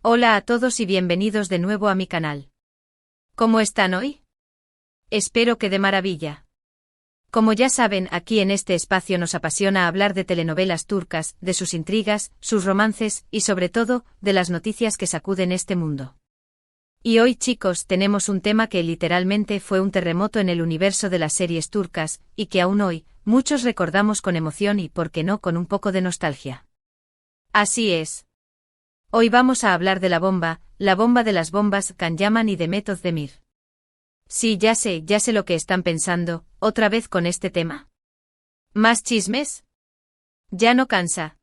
Hola a todos y bienvenidos de nuevo a mi canal. ¿Cómo están hoy? Espero que de maravilla. Como ya saben, aquí en este espacio nos apasiona hablar de telenovelas turcas, de sus intrigas, sus romances y sobre todo, de las noticias que sacuden este mundo. Y hoy, chicos, tenemos un tema que literalmente fue un terremoto en el universo de las series turcas, y que aún hoy, muchos recordamos con emoción y, por qué no, con un poco de nostalgia. Así es. Hoy vamos a hablar de la bomba de las bombas, Can Yaman y Demet Özdemir. Sí, ya sé lo que están pensando, ¿otra vez con este tema? ¿Más chismes? Ya no cansa.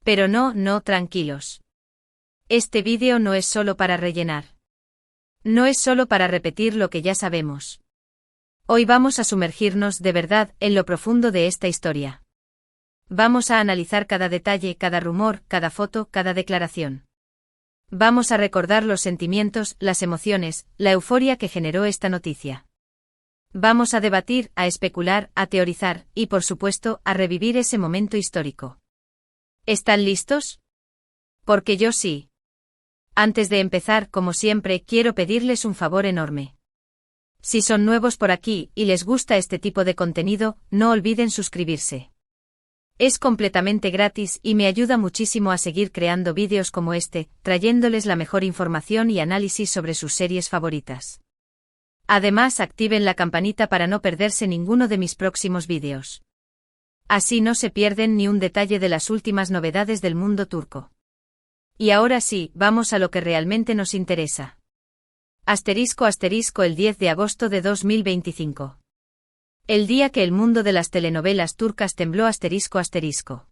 Pero no, tranquilos. Este vídeo no es solo para rellenar. No es solo para repetir lo que ya sabemos. Hoy vamos a sumergirnos de verdad en lo profundo de esta historia. Vamos a analizar cada detalle, cada rumor, cada foto, cada declaración. Vamos a recordar los sentimientos, las emociones, la euforia que generó esta noticia. Vamos a debatir, a especular, a teorizar, y por supuesto, a revivir ese momento histórico. ¿Están listos? Porque yo sí. Antes de empezar, como siempre, quiero pedirles un favor enorme. Si son nuevos por aquí y les gusta este tipo de contenido, no olviden suscribirse. Es completamente gratis y me ayuda muchísimo a seguir creando vídeos como este, trayéndoles la mejor información y análisis sobre sus series favoritas. Además, activen la campanita para no perderse ninguno de mis próximos vídeos. Así no se pierden ni un detalle de las últimas novedades del mundo turco. Y ahora sí, vamos a lo que realmente nos interesa. *** el 10 de agosto de 2025. El día que el mundo de las telenovelas turcas tembló ***.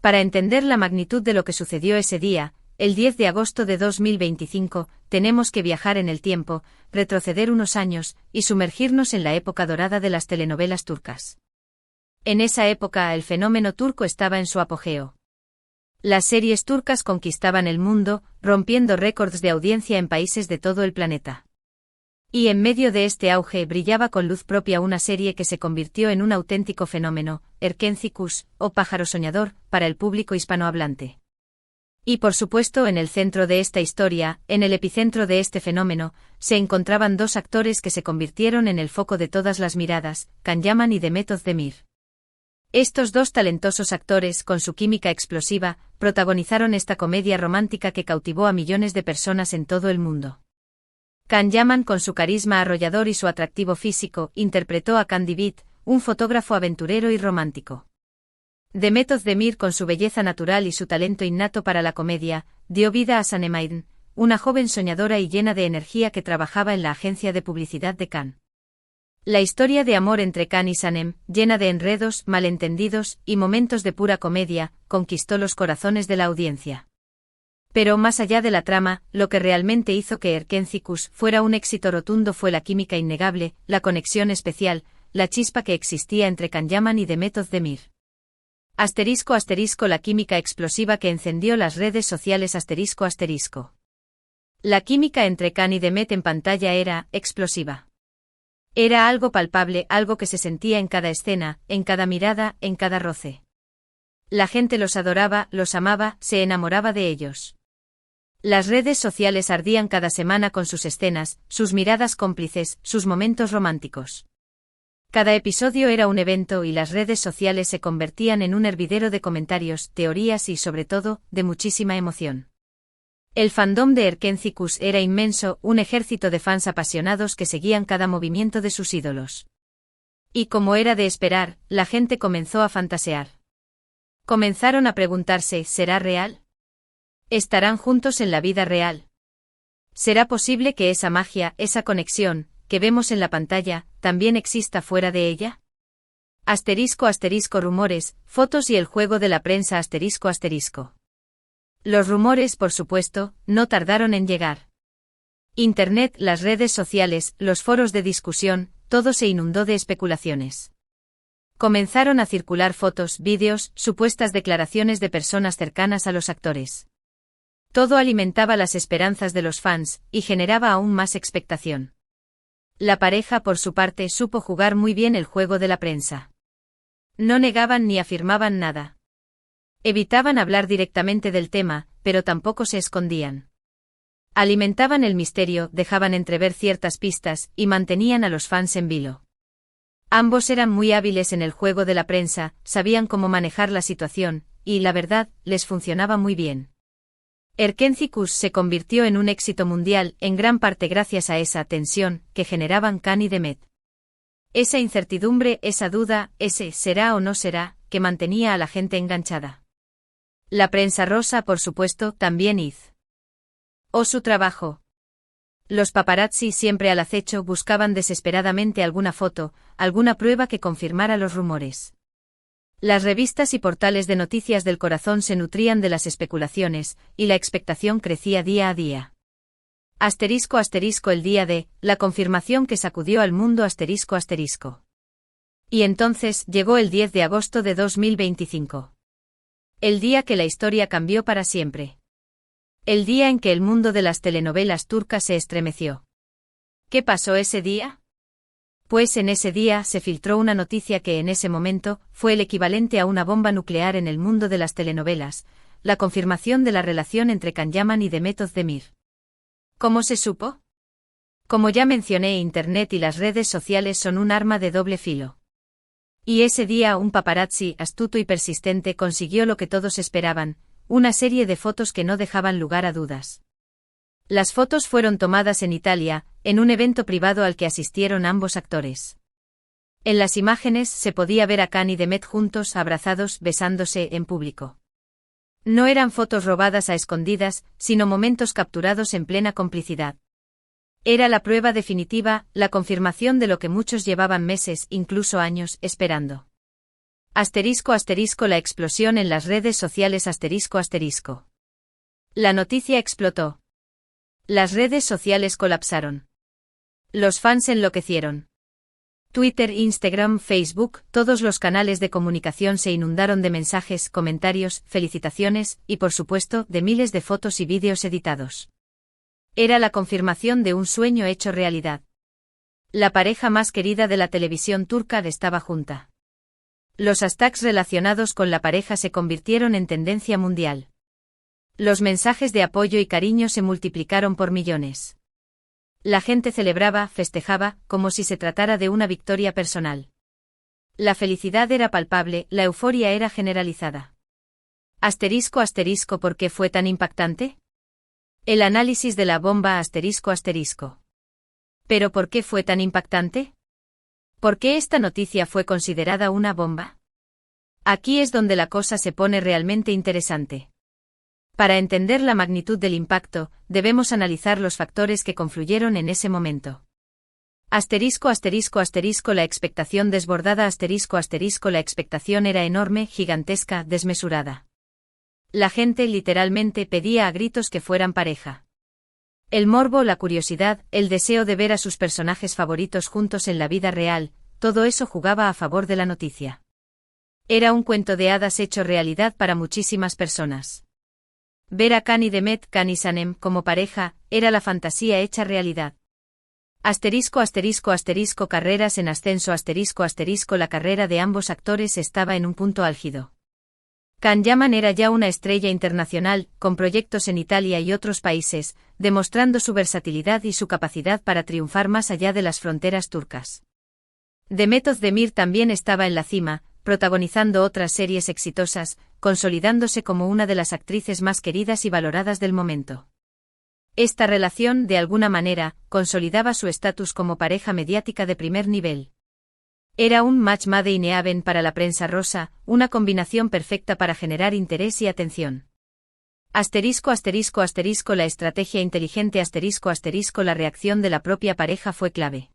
Para entender la magnitud de lo que sucedió ese día, el 10 de agosto de 2025, tenemos que viajar en el tiempo, retroceder unos años, y sumergirnos en la época dorada de las telenovelas turcas. En esa época el fenómeno turco estaba en su apogeo. Las series turcas conquistaban el mundo, rompiendo récords de audiencia en países de todo el planeta. Y en medio de este auge brillaba con luz propia una serie que se convirtió en un auténtico fenómeno, Erkenci Kuş, o Pájaro Soñador, para el público hispanohablante. Y por supuesto en el centro de esta historia, en el epicentro de este fenómeno, se encontraban dos actores que se convirtieron en el foco de todas las miradas, Can Yaman y Demet Özdemir. Estos dos talentosos actores, con su química explosiva, protagonizaron esta comedia romántica que cautivó a millones de personas en todo el mundo. Can Yaman, con su carisma arrollador y su atractivo físico, interpretó a Can Divit, un fotógrafo aventurero y romántico. Demet Özdemir, con su belleza natural y su talento innato para la comedia, dio vida a Sanem, una joven soñadora y llena de energía que trabajaba en la agencia de publicidad de Can. La historia de amor entre Can y Sanem, llena de enredos, malentendidos y momentos de pura comedia, conquistó los corazones de la audiencia. Pero más allá de la trama, lo que realmente hizo que Erkenci Kuş fuera un éxito rotundo fue la química innegable, la conexión especial, la chispa que existía entre Can Yaman y Demet Özdemir. *** La química explosiva que encendió las redes sociales ***. La química entre Can y Demet en pantalla era explosiva. Era algo palpable, algo que se sentía en cada escena, en cada mirada, en cada roce. La gente los adoraba, los amaba, se enamoraba de ellos. Las redes sociales ardían cada semana con sus escenas, sus miradas cómplices, sus momentos románticos. Cada episodio era un evento y las redes sociales se convertían en un hervidero de comentarios, teorías y sobre todo, de muchísima emoción. El fandom de Erkenci Kuş era inmenso, un ejército de fans apasionados que seguían cada movimiento de sus ídolos. Y como era de esperar, la gente comenzó a fantasear. Comenzaron a preguntarse, ¿será real? ¿Estarán juntos en la vida real? ¿Será posible que esa magia, esa conexión, que vemos en la pantalla, también exista fuera de ella? *** Rumores, fotos y el juego de la prensa ***. Los rumores, por supuesto, no tardaron en llegar. Internet, las redes sociales, los foros de discusión, todo se inundó de especulaciones. Comenzaron a circular fotos, vídeos, supuestas declaraciones de personas cercanas a los actores. Todo alimentaba las esperanzas de los fans, y generaba aún más expectación. La pareja, por su parte, supo jugar muy bien el juego de la prensa. No negaban ni afirmaban nada. Evitaban hablar directamente del tema, pero tampoco se escondían. Alimentaban el misterio, dejaban entrever ciertas pistas, y mantenían a los fans en vilo. Ambos eran muy hábiles en el juego de la prensa, sabían cómo manejar la situación, y, la verdad, les funcionaba muy bien. Erkenci-Kus se convirtió en un éxito mundial, en gran parte gracias a esa tensión que generaban Can y Demet. Esa incertidumbre, esa duda, ese ¿será o no será?, que mantenía a la gente enganchada. La prensa rosa, por supuesto, también hizo su trabajo. Los paparazzi, siempre al acecho, buscaban desesperadamente alguna foto, alguna prueba que confirmara los rumores. Las revistas y portales de noticias del corazón se nutrían de las especulaciones, y la expectación crecía día a día. Asterisco asterisco el día de, la confirmación que sacudió al mundo asterisco asterisco. Y entonces llegó el 10 de agosto de 2025. El día que la historia cambió para siempre. El día en que el mundo de las telenovelas turcas se estremeció. ¿Qué pasó ese día? Pues en ese día se filtró una noticia que en ese momento fue el equivalente a una bomba nuclear en el mundo de las telenovelas, la confirmación de la relación entre Can Yaman y Demet Özdemir. ¿Cómo se supo? Como ya mencioné, Internet y las redes sociales son un arma de doble filo. Y ese día un paparazzi astuto y persistente consiguió lo que todos esperaban, una serie de fotos que no dejaban lugar a dudas. Las fotos fueron tomadas en Italia, en un evento privado al que asistieron ambos actores. En las imágenes se podía ver a Can y Demet juntos, abrazados, besándose en público. No eran fotos robadas a escondidas, sino momentos capturados en plena complicidad. Era la prueba definitiva, la confirmación de lo que muchos llevaban meses, incluso años, esperando. Asterisco asterisco la explosión en las redes sociales asterisco asterisco. La noticia explotó. Las redes sociales colapsaron. Los fans enloquecieron. Twitter, Instagram, Facebook, todos los canales de comunicación se inundaron de mensajes, comentarios, felicitaciones, y por supuesto, de miles de fotos y vídeos editados. Era la confirmación de un sueño hecho realidad. La pareja más querida de la televisión turca estaba junta. Los hashtags relacionados con la pareja se convirtieron en tendencia mundial. Los mensajes de apoyo y cariño se multiplicaron por millones. La gente celebraba, festejaba, como si se tratara de una victoria personal. La felicidad era palpable, la euforia era generalizada. Asterisco asterisco ¿por qué fue tan impactante? El análisis de la bomba asterisco asterisco. ¿Pero por qué fue tan impactante? ¿Por qué esta noticia fue considerada una bomba? Aquí es donde la cosa se pone realmente interesante. Para entender la magnitud del impacto, debemos analizar los factores que confluyeron en ese momento. Asterisco asterisco asterisco la expectación desbordada asterisco asterisco la expectación era enorme, gigantesca, desmesurada. La gente literalmente pedía a gritos que fueran pareja. El morbo, la curiosidad, el deseo de ver a sus personajes favoritos juntos en la vida real, todo eso jugaba a favor de la noticia. Era un cuento de hadas hecho realidad para muchísimas personas. Ver a Can y Demet, Can y Sanem, como pareja, era la fantasía hecha realidad. Asterisco asterisco asterisco carreras en ascenso asterisco asterisco la carrera de ambos actores estaba en un punto álgido. Can Yaman era ya una estrella internacional, con proyectos en Italia y otros países, demostrando su versatilidad y su capacidad para triunfar más allá de las fronteras turcas. Demet Özdemir también estaba en la cima, protagonizando otras series exitosas, consolidándose como una de las actrices más queridas y valoradas del momento. Esta relación, de alguna manera, consolidaba su estatus como pareja mediática de primer nivel. Era un match made in heaven para la prensa rosa, una combinación perfecta para generar interés y atención. Asterisco asterisco asterisco la estrategia inteligente asterisco asterisco la reacción de la propia pareja fue clave.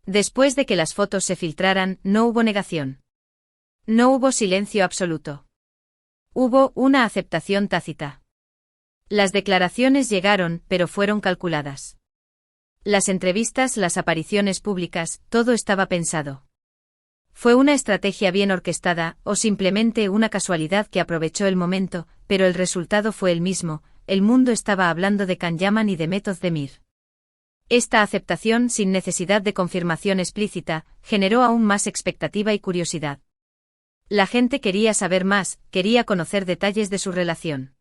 Después de que las fotos se filtraran, no hubo negación. No hubo silencio absoluto. Hubo una aceptación tácita. Las declaraciones llegaron, pero fueron calculadas. Las entrevistas, las apariciones públicas, todo estaba pensado. ¿Fue una estrategia bien orquestada, o simplemente una casualidad que aprovechó el momento, pero el resultado fue el mismo? El mundo estaba hablando de Can Yaman y Demet Özdemir. Esta aceptación, sin necesidad de confirmación explícita, generó aún más expectativa y curiosidad. La gente quería saber más, quería conocer detalles de su relación.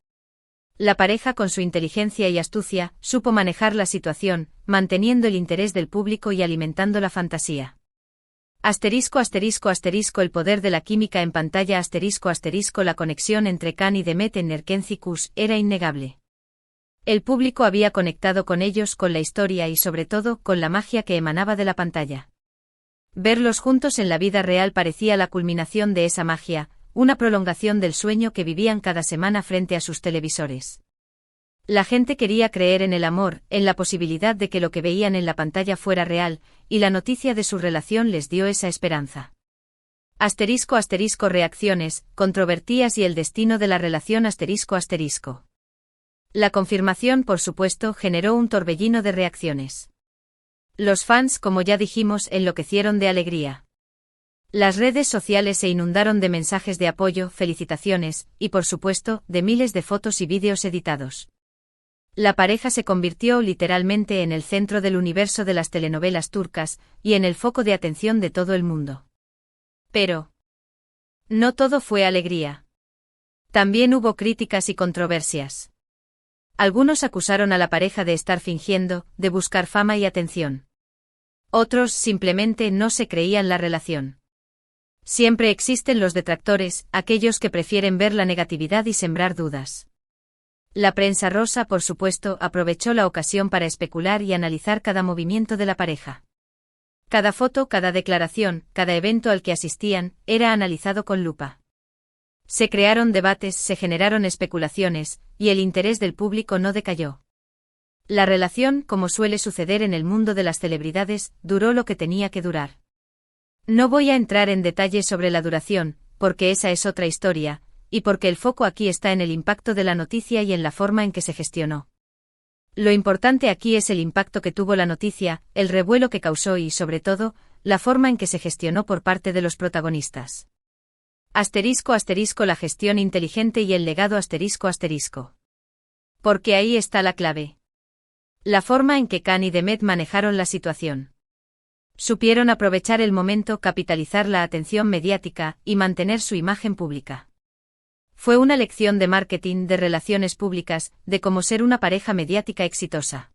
La pareja, con su inteligencia y astucia, supo manejar la situación, manteniendo el interés del público y alimentando la fantasía. El poder de la química en pantalla. La conexión entre Khan y Demet en Erkenci-Kuş era innegable. El público había conectado con ellos, con la historia y sobre todo con la magia que emanaba de la pantalla. Verlos juntos en la vida real parecía la culminación de esa magia, una prolongación del sueño que vivían cada semana frente a sus televisores. La gente quería creer en el amor, en la posibilidad de que lo que veían en la pantalla fuera real, y la noticia de su relación les dio esa esperanza. Reacciones, controvertidas y el destino de la relación. La confirmación, por supuesto, generó un torbellino de reacciones. Los fans, como ya dijimos, enloquecieron de alegría. Las redes sociales se inundaron de mensajes de apoyo, felicitaciones, y por supuesto, de miles de fotos y vídeos editados. La pareja se convirtió literalmente en el centro del universo de las telenovelas turcas, y en el foco de atención de todo el mundo. Pero no todo fue alegría. También hubo críticas y controversias. Algunos acusaron a la pareja de estar fingiendo, de buscar fama y atención. Otros simplemente no se creían la relación. Siempre existen los detractores, aquellos que prefieren ver la negatividad y sembrar dudas. La prensa rosa, por supuesto, aprovechó la ocasión para especular y analizar cada movimiento de la pareja. Cada foto, cada declaración, cada evento al que asistían, era analizado con lupa. Se crearon debates, se generaron especulaciones, y el interés del público no decayó. La relación, como suele suceder en el mundo de las celebridades, duró lo que tenía que durar. No voy a entrar en detalles sobre la duración, porque esa es otra historia, y porque el foco aquí está en el impacto de la noticia y en la forma en que se gestionó. Lo importante aquí es el impacto que tuvo la noticia, el revuelo que causó y, sobre todo, la forma en que se gestionó por parte de los protagonistas. La gestión inteligente y el legado. Porque ahí está la clave. La forma en que Khan y Demet manejaron la situación. Supieron aprovechar el momento, capitalizar la atención mediática y mantener su imagen pública. Fue una lección de marketing, de relaciones públicas, de cómo ser una pareja mediática exitosa.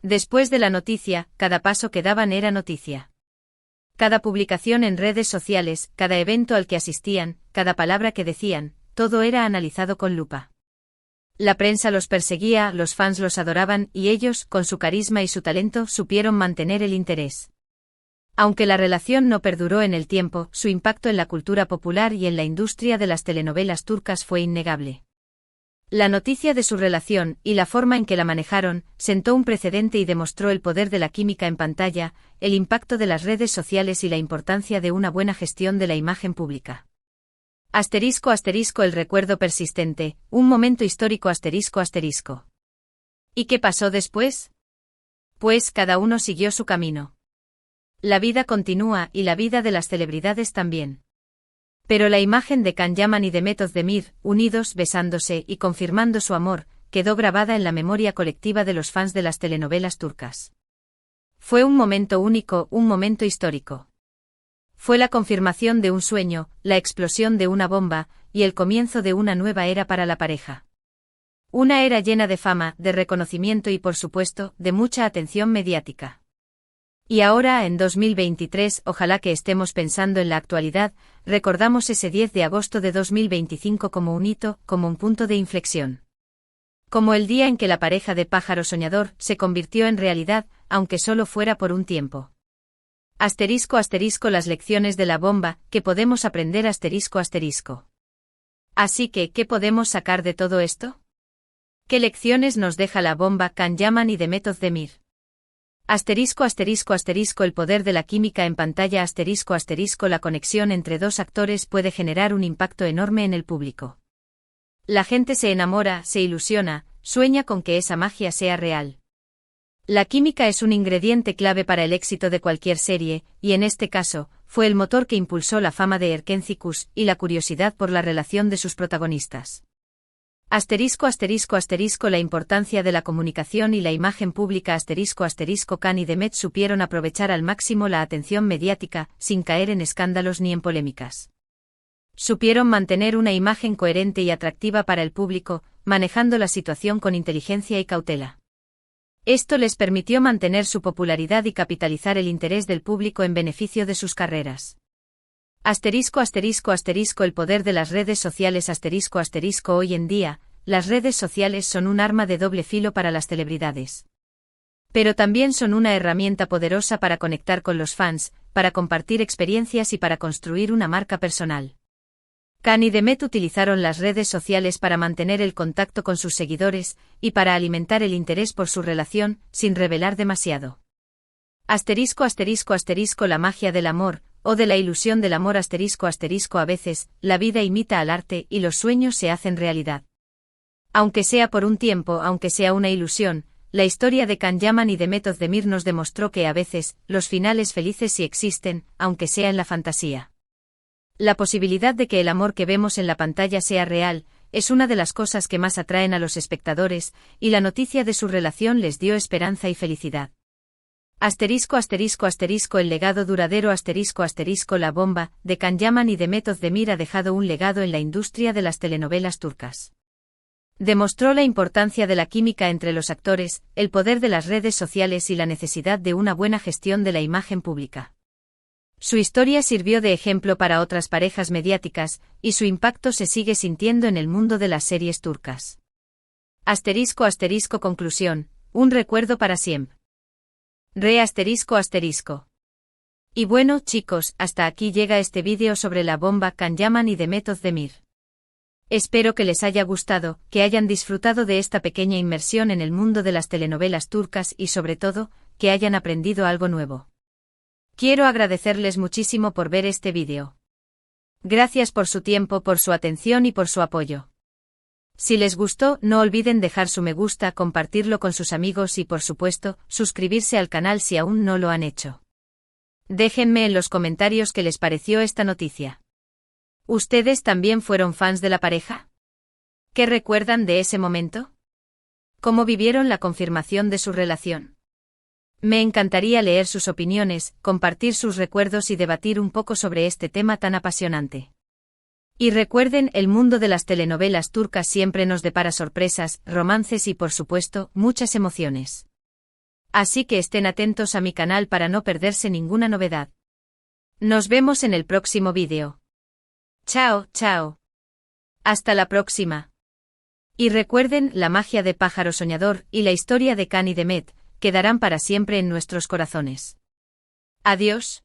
Después de la noticia, cada paso que daban era noticia. Cada publicación en redes sociales, cada evento al que asistían, cada palabra que decían, todo era analizado con lupa. La prensa los perseguía, los fans los adoraban y ellos, con su carisma y su talento, supieron mantener el interés. Aunque la relación no perduró en el tiempo, su impacto en la cultura popular y en la industria de las telenovelas turcas fue innegable. La noticia de su relación, y la forma en que la manejaron, sentó un precedente y demostró el poder de la química en pantalla, el impacto de las redes sociales y la importancia de una buena gestión de la imagen pública. El recuerdo persistente, un momento histórico. ¿Y qué pasó después? Pues cada uno siguió su camino. La vida continúa y la vida de las celebridades también. Pero la imagen de Can Yaman y Demet Özdemir, unidos, besándose y confirmando su amor, quedó grabada en la memoria colectiva de los fans de las telenovelas turcas. Fue un momento único, un momento histórico. Fue la confirmación de un sueño, la explosión de una bomba, y el comienzo de una nueva era para la pareja. Una era llena de fama, de reconocimiento y por supuesto, de mucha atención mediática. Y ahora, en 2023, ojalá que estemos pensando en la actualidad, recordamos ese 10 de agosto de 2025 como un hito, como un punto de inflexión. Como el día en que la pareja de Pájaro Soñador se convirtió en realidad, aunque solo fuera por un tiempo. Las lecciones de la bomba, que podemos aprender. Así que, ¿qué podemos sacar de todo esto? ¿Qué lecciones nos deja la bomba Can Yaman y Demet Özdemir? El poder de la química en pantalla. La conexión entre dos actores puede generar un impacto enorme en el público. La gente se enamora, se ilusiona, sueña con que esa magia sea real. La química es un ingrediente clave para el éxito de cualquier serie, y en este caso, fue el motor que impulsó la fama de Erkenci-Kuş y la curiosidad por la relación de sus protagonistas. La importancia de la comunicación y la imagen pública. Khan y Demet supieron aprovechar al máximo la atención mediática, sin caer en escándalos ni en polémicas. Supieron mantener una imagen coherente y atractiva para el público, manejando la situación con inteligencia y cautela. Esto les permitió mantener su popularidad y capitalizar el interés del público en beneficio de sus carreras. El poder de las redes sociales. Hoy en día, las redes sociales son un arma de doble filo para las celebridades. Pero también son una herramienta poderosa para conectar con los fans, para compartir experiencias y para construir una marca personal. Khan y Demet utilizaron las redes sociales para mantener el contacto con sus seguidores, y para alimentar el interés por su relación, sin revelar demasiado. La magia del amor, o de la ilusión del amor. A veces, la vida imita al arte y los sueños se hacen realidad. Aunque sea por un tiempo, aunque sea una ilusión, la historia de Can Yaman y Demet Özdemir nos demostró que a veces, los finales felices sí existen, aunque sea en la fantasía. La posibilidad de que el amor que vemos en la pantalla sea real, es una de las cosas que más atraen a los espectadores, y la noticia de su relación les dio esperanza y felicidad. El legado duradero. La bomba, de Can Yaman y Demet Özdemir ha dejado un legado en la industria de las telenovelas turcas. Demostró la importancia de la química entre los actores, el poder de las redes sociales y la necesidad de una buena gestión de la imagen pública. Su historia sirvió de ejemplo para otras parejas mediáticas, y su impacto se sigue sintiendo en el mundo de las series turcas. Conclusión, un recuerdo para siempre. Y bueno, chicos, hasta aquí llega este vídeo sobre la bomba Can Yaman y Demet Özdemir. Espero que les haya gustado, que hayan disfrutado de esta pequeña inmersión en el mundo de las telenovelas turcas y sobre todo, que hayan aprendido algo nuevo. Quiero agradecerles muchísimo por ver este vídeo. Gracias por su tiempo, por su atención y por su apoyo. Si les gustó, no olviden dejar su me gusta, compartirlo con sus amigos y por supuesto, suscribirse al canal si aún no lo han hecho. Déjenme en los comentarios qué les pareció esta noticia. ¿Ustedes también fueron fans de la pareja? ¿Qué recuerdan de ese momento? ¿Cómo vivieron la confirmación de su relación? Me encantaría leer sus opiniones, compartir sus recuerdos y debatir un poco sobre este tema tan apasionante. Y recuerden, el mundo de las telenovelas turcas siempre nos depara sorpresas, romances y por supuesto, muchas emociones. Así que estén atentos a mi canal para no perderse ninguna novedad. Nos vemos en el próximo vídeo. Chao, chao. Hasta la próxima. Y recuerden, la magia de Pájaro Soñador y la historia de Can y Demet quedarán para siempre en nuestros corazones. Adiós.